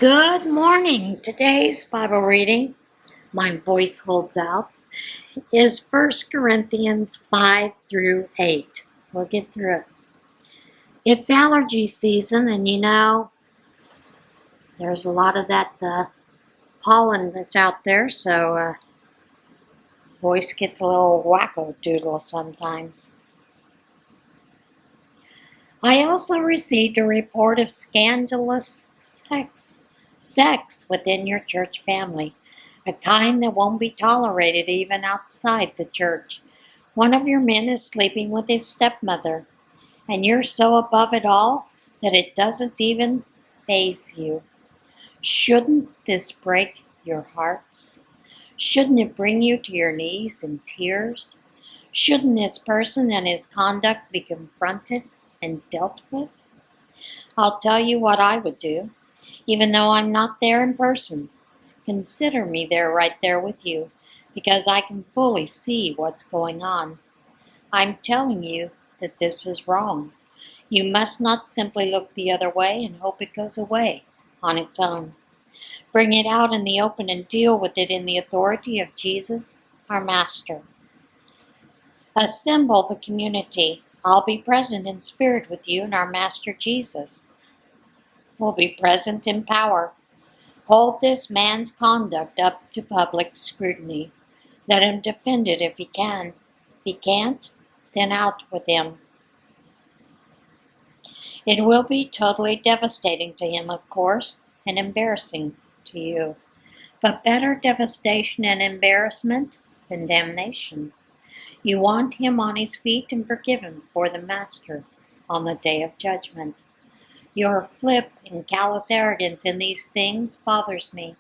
Good morning. Today's Bible reading, my voice holds out, is 1 Corinthians 5 through 8. We'll get through it. It's allergy season, and there's a lot of that pollen that's out there, so voice gets a little wacko-doodle sometimes. I also received a report of scandalous sex within your church family, a kind that won't be tolerated even outside the church. One of your men is sleeping with his stepmother, and you're so above it all that it doesn't even faze you. Shouldn't this break your hearts? Shouldn't it bring you to your knees in tears? Shouldn't this person and his conduct be confronted and dealt with? I'll tell you what I would do, even though I'm not there in person. Consider me there, right there with you, because I can fully see what's going on. I'm telling you that this is wrong. You must not simply look the other way and hope it goes away on its own. Bring it out in the open and deal with it in the authority of Jesus, our Master. Assemble the community. I'll be present in spirit with you, and our Master Jesus will be present in power. Hold this man's conduct up to public scrutiny. Let him defend it if he can. If he can't, then out with him. It will be totally devastating to him, of course, and embarrassing to you. But better devastation and embarrassment than damnation. You want him on his feet and forgive him for the Master on the day of judgment. Your flip and callous arrogance in these things bothers me.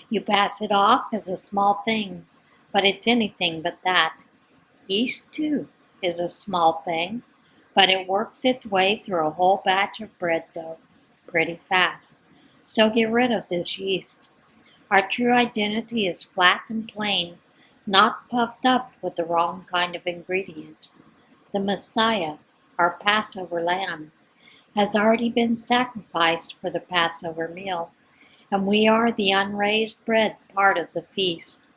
You pass it off as a small thing, but it's anything but that. Yeast, too, is a small thing, but it works its way through a whole batch of bread dough pretty fast. So get rid of this yeast. Our true identity is flat and plain, not puffed up with the wrong kind of ingredient. The Messiah, our Passover lamb, has already been sacrificed for the Passover meal, and we are the unraised bread part of the feast.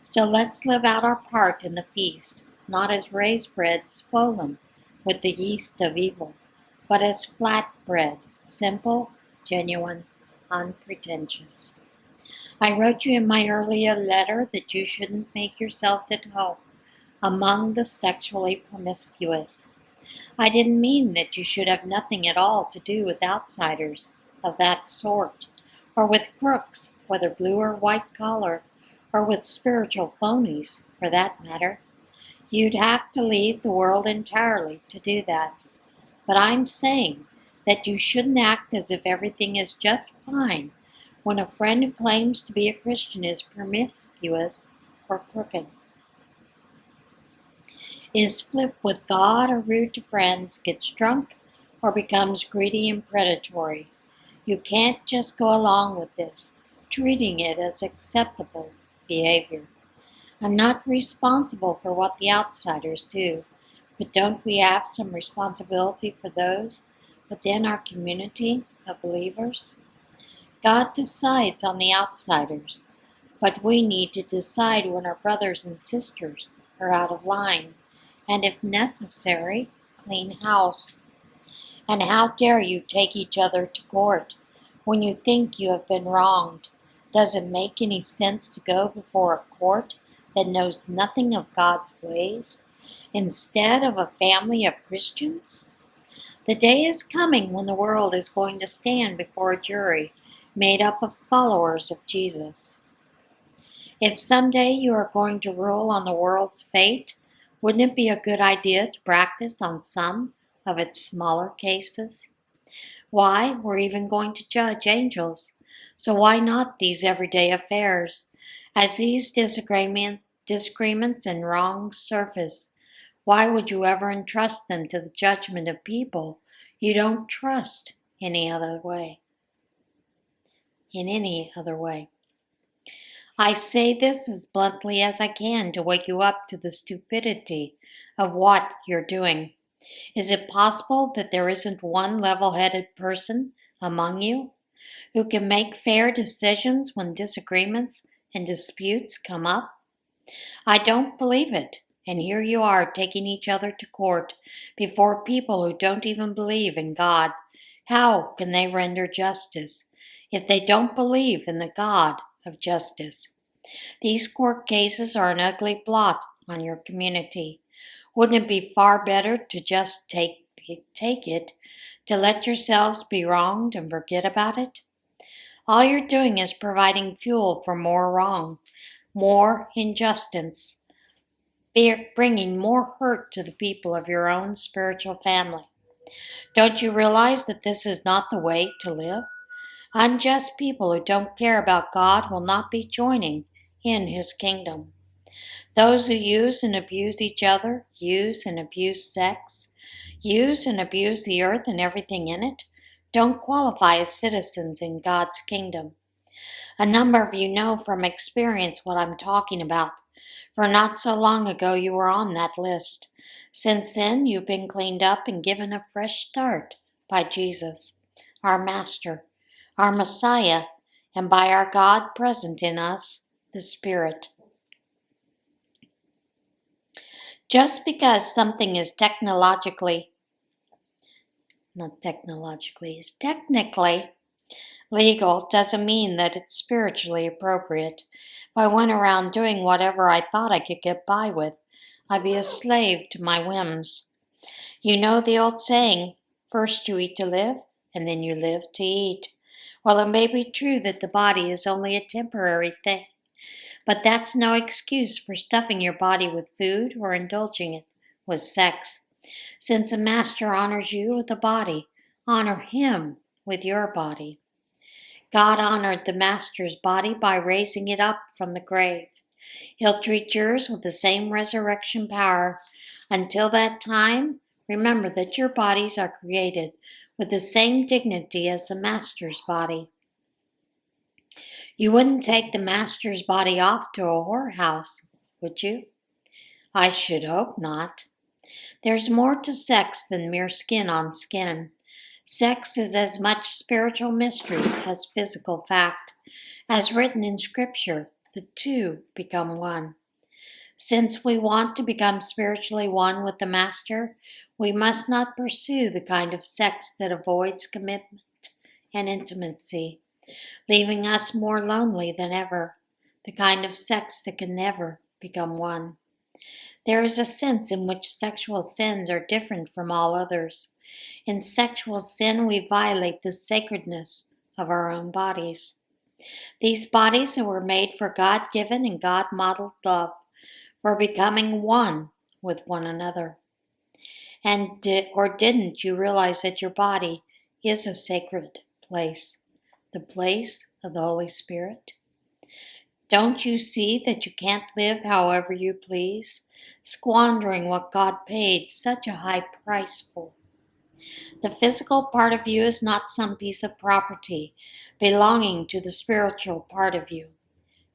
So let's live out our part in the feast, not as raised bread swollen with the yeast of evil, but as flat bread, simple, genuine, unpretentious. I wrote you in my earlier letter that you shouldn't make yourselves at home among the sexually promiscuous. I didn't mean that you should have nothing at all to do with outsiders of that sort, or with crooks, whether blue or white collar, or with spiritual phonies, for that matter. You'd have to leave the world entirely to do that. But I'm saying that you shouldn't act as if everything is just fine when a friend who claims to be a Christian is promiscuous or crooked, is flip with God or rude to friends, gets drunk, or becomes greedy and predatory. You can't just go along with this, treating it as acceptable behavior. I'm not responsible for what the outsiders do, but don't we have some responsibility for those within our community of believers? God decides on the outsiders, but we need to decide when our brothers and sisters are out of line, and if necessary, clean house. And how dare you take each other to court when you think you have been wronged? Does it make any sense to go before a court that knows nothing of God's ways, instead of a family of Christians? The day is coming when the world is going to stand before a jury made up of followers of Jesus. If someday you are going to rule on the world's fate, wouldn't it be a good idea to practice on some of its smaller cases? Why, we're even going to judge angels, so why not these everyday affairs? As these disagreements and wrongs surface, why would you ever entrust them to the judgment of people you don't trust in any other way? I say this as bluntly as I can to wake you up to the stupidity of what you're doing. Is it possible that there isn't one level-headed person among you? who can make fair decisions when disagreements and disputes come up? I don't believe it. And here you are taking each other to court before people who don't even believe in God. How can they render justice if they don't believe in the God of justice? These court cases are an ugly blot on your community. Wouldn't it be far better to just take it, to let yourselves be wronged and forget about it? All you're doing is providing fuel for more wrong, more injustice, bringing more hurt to the people of your own spiritual family. Don't you realize that this is not the way to live? Unjust people who don't care about God will not be joining in His kingdom. Those who use and abuse each other, use and abuse sex, use and abuse the earth and everything in it, don't qualify as citizens in God's kingdom. A number of you know from experience what I'm talking about, for not so long ago you were on that list. Since then, you've been cleaned up and given a fresh start by Jesus, our Master, our Messiah, and by our God present in us, the Spirit. Just because something is technically legal doesn't mean that it's spiritually appropriate. If I went around doing whatever I thought I could get by with, I'd be a slave to my whims. You know the old saying, first you eat to live, and then you live to eat. Well, it may be true that the body is only a temporary thing, but that's no excuse for stuffing your body with food or indulging it with sex. Since a master honors you with a body, honor him with your body. God honored the master's body by raising it up from the grave. He'll treat yours with the same resurrection power. Until that time, remember that your bodies are created with the same dignity as the master's body. You wouldn't take the master's body off to a whorehouse, would you? I should hope not. There's more to sex than mere skin on skin. Sex is as much spiritual mystery as physical fact. As written in Scripture, the two become one. Since we want to become spiritually one with the Master, we must not pursue the kind of sex that avoids commitment and intimacy, leaving us more lonely than ever, the kind of sex that can never become one. There is a sense in which sexual sins are different from all others. In sexual sin, we violate the sacredness of our own bodies. These bodies that were made for God-given and God-modeled love, for becoming one with one another. And didn't you realize that your body is a sacred place, the place of the Holy Spirit? Don't you see that you can't live however you please, squandering what God paid such a high price for? The physical part of you is not some piece of property belonging to the spiritual part of you.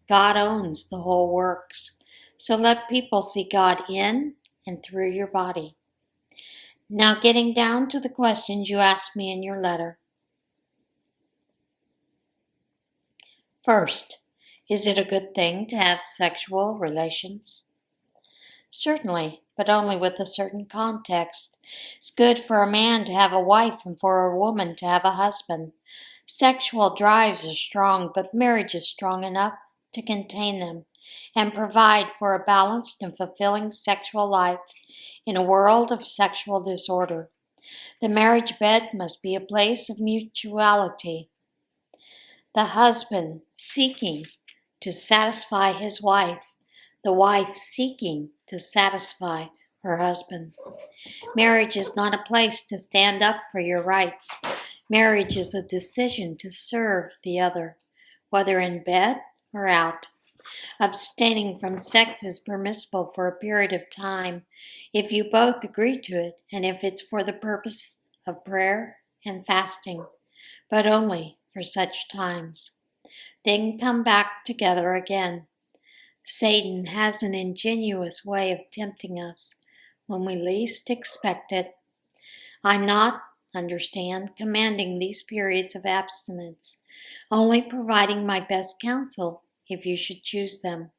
God owns the whole works, so let people see God in and through your body. Now getting down to the questions you asked me in your letter. First, is it a good thing to have sexual relations? Certainly, but only with a certain context. It's good for a man to have a wife and for a woman to have a husband. Sexual drives are strong, but marriage is strong enough to contain them and provide for a balanced and fulfilling sexual life in a world of sexual disorder. The marriage bed must be a place of mutuality. The husband seeking to satisfy his wife, the wife seeking to satisfy her husband. Marriage is not a place to stand up for your rights. Marriage is a decision to serve the other, whether in bed or out. Abstaining from sex is permissible for a period of time if you both agree to it and if it's for the purpose of prayer and fasting, but only for such times. Then come back together again. Satan has an ingenious way of tempting us when we least expect it. I'm not understand, commanding these periods of abstinence, only providing my best counsel if you should choose them.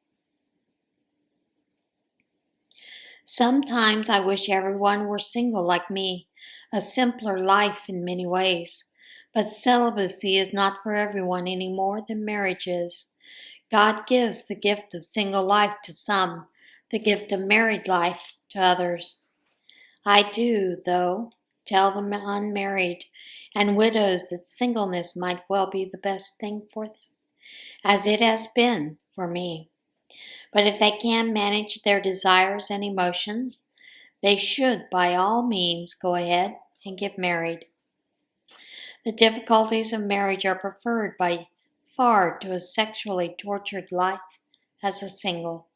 Sometimes I wish everyone were single like me, a simpler life in many ways. But celibacy is not for everyone any more than marriage is. God gives the gift of single life to some, the gift of married life to others. I do, though, tell the unmarried and widows that singleness might well be the best thing for them, as it has been for me. But if they can't manage their desires and emotions, they should by all means go ahead and get married. The difficulties of marriage are preferred by far to a sexually tortured life as a single.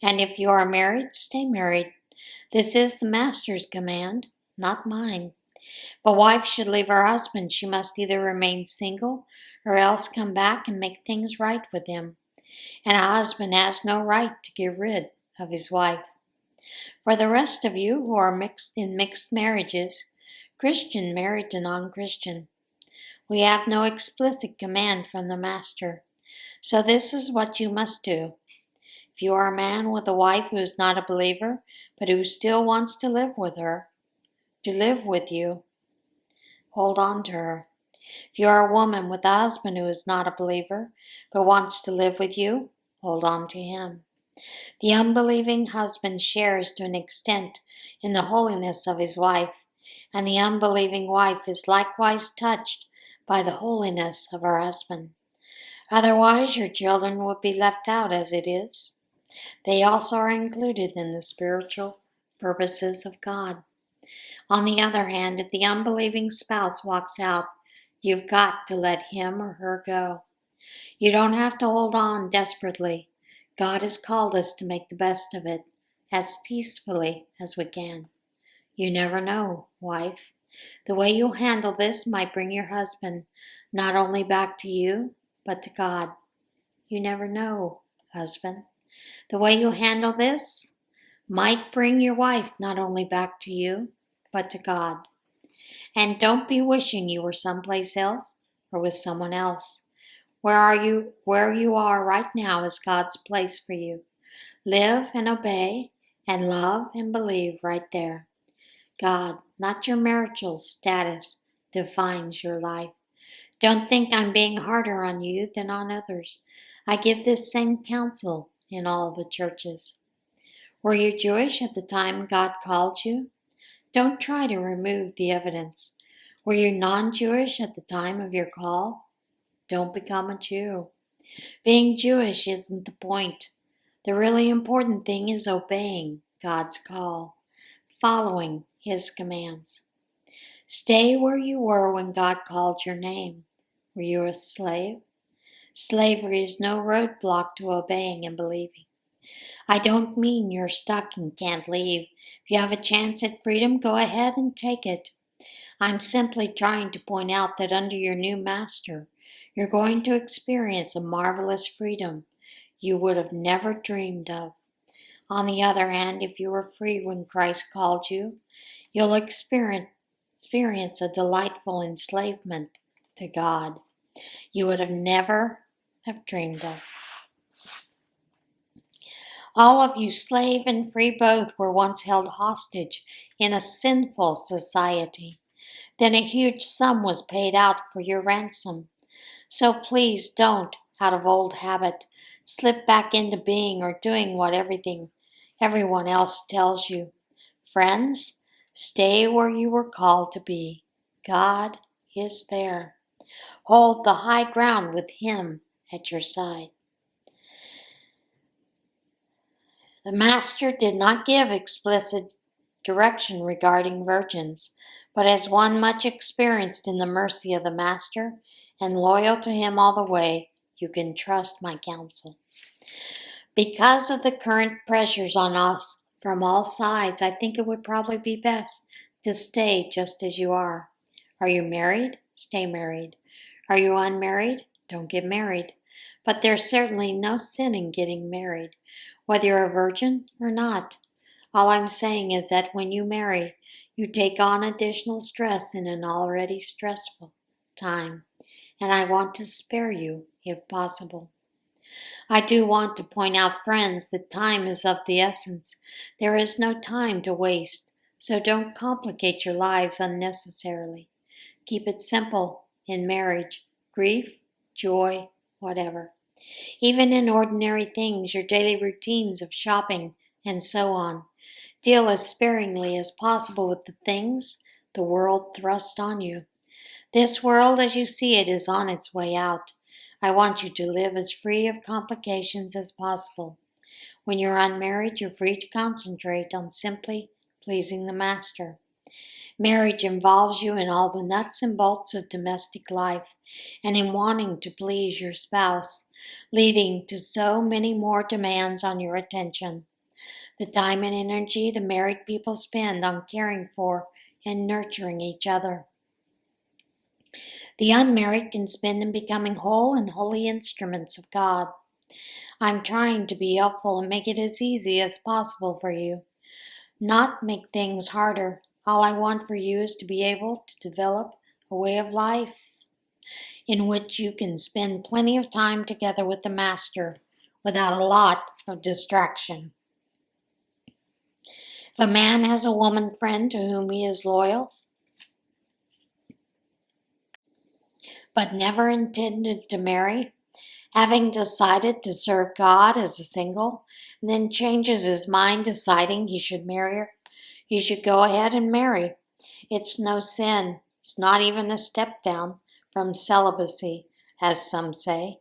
And if you are married, stay married. This is the Master's command, not mine. If a wife should leave her husband, she must either remain single or else come back and make things right with him. And a husband has no right to get rid of his wife. For the rest of you who are mixed marriages, Christian married to non-Christian, we have no explicit command from the Master. So this is what you must do. If you are a man with a wife who is not a believer, but who still wants to live with you, hold on to her. If you are a woman with a husband who is not a believer, but wants to live with you, hold on to him. The unbelieving husband shares to an extent in the holiness of his wife, and the unbelieving wife is likewise touched by the holiness of her husband. Otherwise, your children would be left out as it is. They also are included in the spiritual purposes of God. On the other hand, if the unbelieving spouse walks out, you've got to let him or her go. You don't have to hold on desperately. God has called us to make the best of it, as peacefully as we can. You never know, wife. The way you handle this might bring your husband not only back to you, but to God. You never know, husband. The way you handle this might bring your wife not only back to you, but to God. And don't be wishing you were someplace else or with someone else. Where you are right now is God's place for you. Live and obey and love and believe right there. God, not your marital status, defines your life. Don't think I'm being harder on you than on others. I give this same counsel in all the churches. Were you Jewish at the time God called you? Don't try to remove the evidence. Were you non-Jewish at the time of your call? Don't become a Jew. Being Jewish isn't the point. The really important thing is obeying God's call, following His commands. Stay where you were when God called your name. Were you a slave? Slavery is no roadblock to obeying and believing. I don't mean you're stuck and can't leave. If you have a chance at freedom, go ahead and take it. I'm simply trying to point out that under your new master, you're going to experience a marvelous freedom you would have never dreamed of. On the other hand, if you were free when Christ called you, you'll experience a delightful enslavement to God you would have never have dreamed of. All of you, slave and free both, were once held hostage in a sinful society. Then a huge sum was paid out for your ransom. So please don't, out of old habit, slip back into being or doing what everyone else tells you. Friends, stay where you were called to be. God is there. Hold the high ground with Him at your side. The Master did not give explicit direction regarding virgins, but as one much experienced in the mercy of the Master and loyal to him all the way, you can trust my counsel. Because of the current pressures on us from all sides, I think it would probably be best to stay just as you are. Are you married? Stay married. Are you unmarried? Don't get married. But there's certainly no sin in getting married, whether you're a virgin or not. All I'm saying is that when you marry, You take on additional stress in an already stressful time, and I want to spare you if possible. I do want to point out, friends, that time is of the essence. There is no time to waste, so don't complicate your lives unnecessarily. Keep it simple in marriage, grief, joy, whatever. Even in ordinary things, your daily routines of shopping and so on. Deal as sparingly as possible with the things the world thrusts on you. This world, as you see it, is on its way out. I want you to live as free of complications as possible. When you're unmarried, you're free to concentrate on simply pleasing the Master. Marriage involves you in all the nuts and bolts of domestic life and in wanting to please your spouse, leading to so many more demands on your attention. The time and energy the married people spend on caring for and nurturing each other. The unmarried can spend in becoming whole and holy instruments of God. I'm trying to be helpful and make it as easy as possible for you, not make things harder. All I want for you is to be able to develop a way of life in which you can spend plenty of time together with the Master without a lot of distraction. If a man has a woman friend to whom he is loyal, but never intended to marry, having decided to serve God as a single, and then changes his mind deciding he should marry her, he should go ahead and marry. It's no sin. It's not even a step down from celibacy, as some say.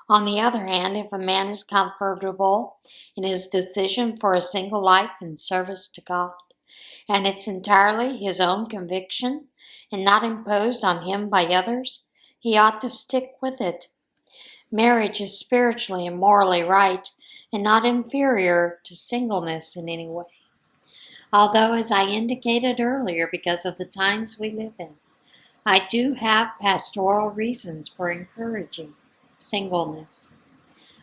On the other hand, if a man is comfortable in his decision for a single life in service to God, and it's entirely his own conviction and not imposed on him by others, he ought to stick with it. Marriage is spiritually and morally right and not inferior to singleness in any way. Although, as I indicated earlier, because of the times we live in, I do have pastoral reasons for encouraging singleness.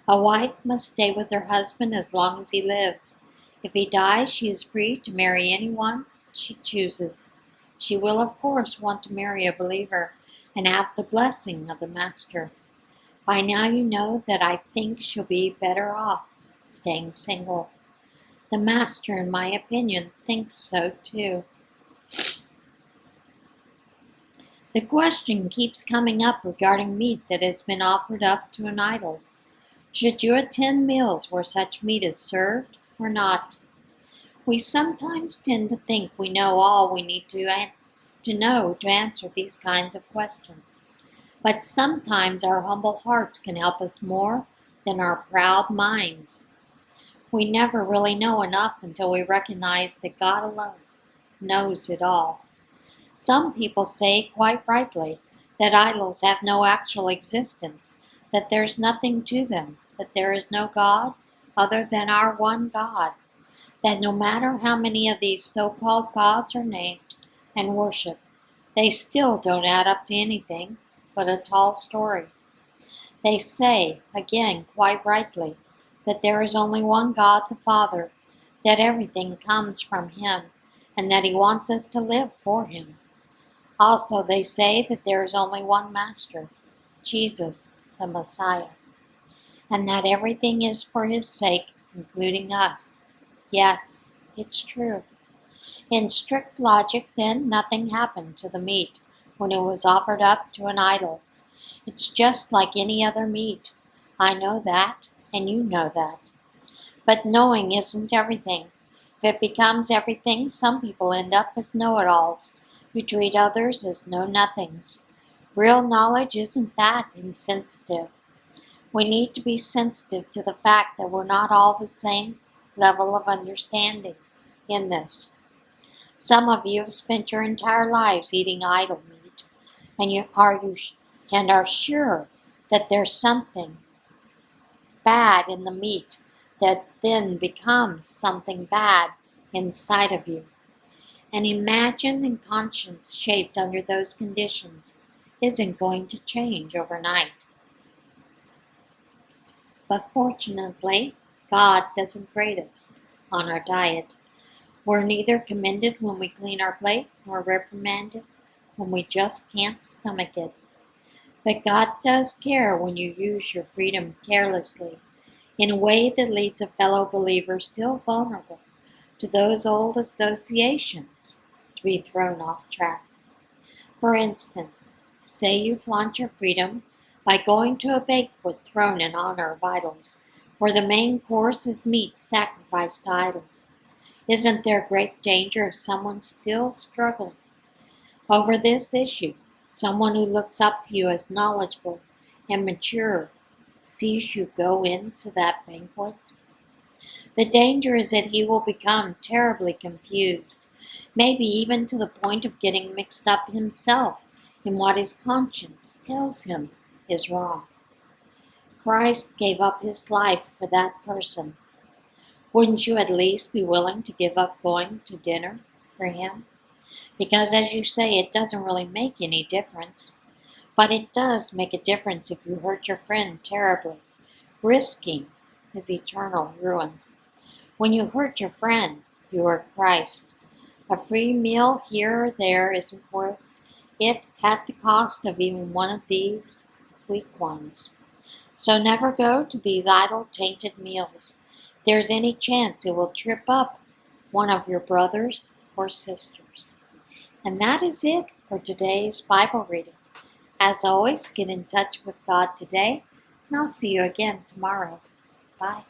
A wife must stay with her husband as long as he lives. If he dies, she is free to marry anyone she chooses. She will, of course, want to marry a believer and have the blessing of the Master. By now you know that I think she'll be better off staying single. The Master, in my opinion, thinks so too. The question keeps coming up regarding meat that has been offered up to an idol. Should you attend meals where such meat is served or not? We sometimes tend to think we know all we need to know to answer these kinds of questions. But sometimes our humble hearts can help us more than our proud minds. We never really know enough until we recognize that God alone knows it all. Some people say, quite rightly, that idols have no actual existence, that there's nothing to them, that there is no God other than our one God, that no matter how many of these so-called gods are named and worshipped, they still don't add up to anything but a tall story. They say, again, quite rightly, that there is only one God the Father, that everything comes from Him, and that He wants us to live for Him. Also, they say that there is only one Master, Jesus, the Messiah, and that everything is for His sake, including us. Yes, it's true. In strict logic, then, nothing happened to the meat when it was offered up to an idol. It's just like any other meat. I know that, and you know that. But knowing isn't everything. If it becomes everything, some people end up as know-it-alls, who treat others as know-nothings. Real knowledge isn't that insensitive. We need to be sensitive to the fact that we're not all the same level of understanding in this. Some of you have spent your entire lives eating idol meat, and are sure that there's something bad in the meat that then becomes something bad inside of you. An imagined and conscience shaped under those conditions isn't going to change overnight. But fortunately, God doesn't grade us on our diet. We're neither commended when we clean our plate, nor reprimanded when we just can't stomach it. But God does care when you use your freedom carelessly, in a way that leads a fellow believer still vulnerable to those old associations to be thrown off track. For instance, say you flaunt your freedom by going to a banquet thrown in honor of idols, where the main course is meat sacrificed to idols. Isn't there great danger of someone still struggling over this issue? Someone who looks up to you as knowledgeable and mature sees you go into that banquet? The danger is that he will become terribly confused, maybe even to the point of getting mixed up himself in what his conscience tells him is wrong. Christ gave up his life for that person. Wouldn't you at least be willing to give up going to dinner for him? Because as you say, it doesn't really make any difference. But it does make a difference if you hurt your friend terribly, risking his eternal ruin. When you hurt your friend, you hurt Christ. A free meal here or there isn't worth it at the cost of even one of these weak ones. So never go to these idol-tainted meals. There's any chance it will trip up one of your brothers or sisters. And that is it for today's Bible reading. As always, get in touch with God today, and I'll see you again tomorrow. Bye.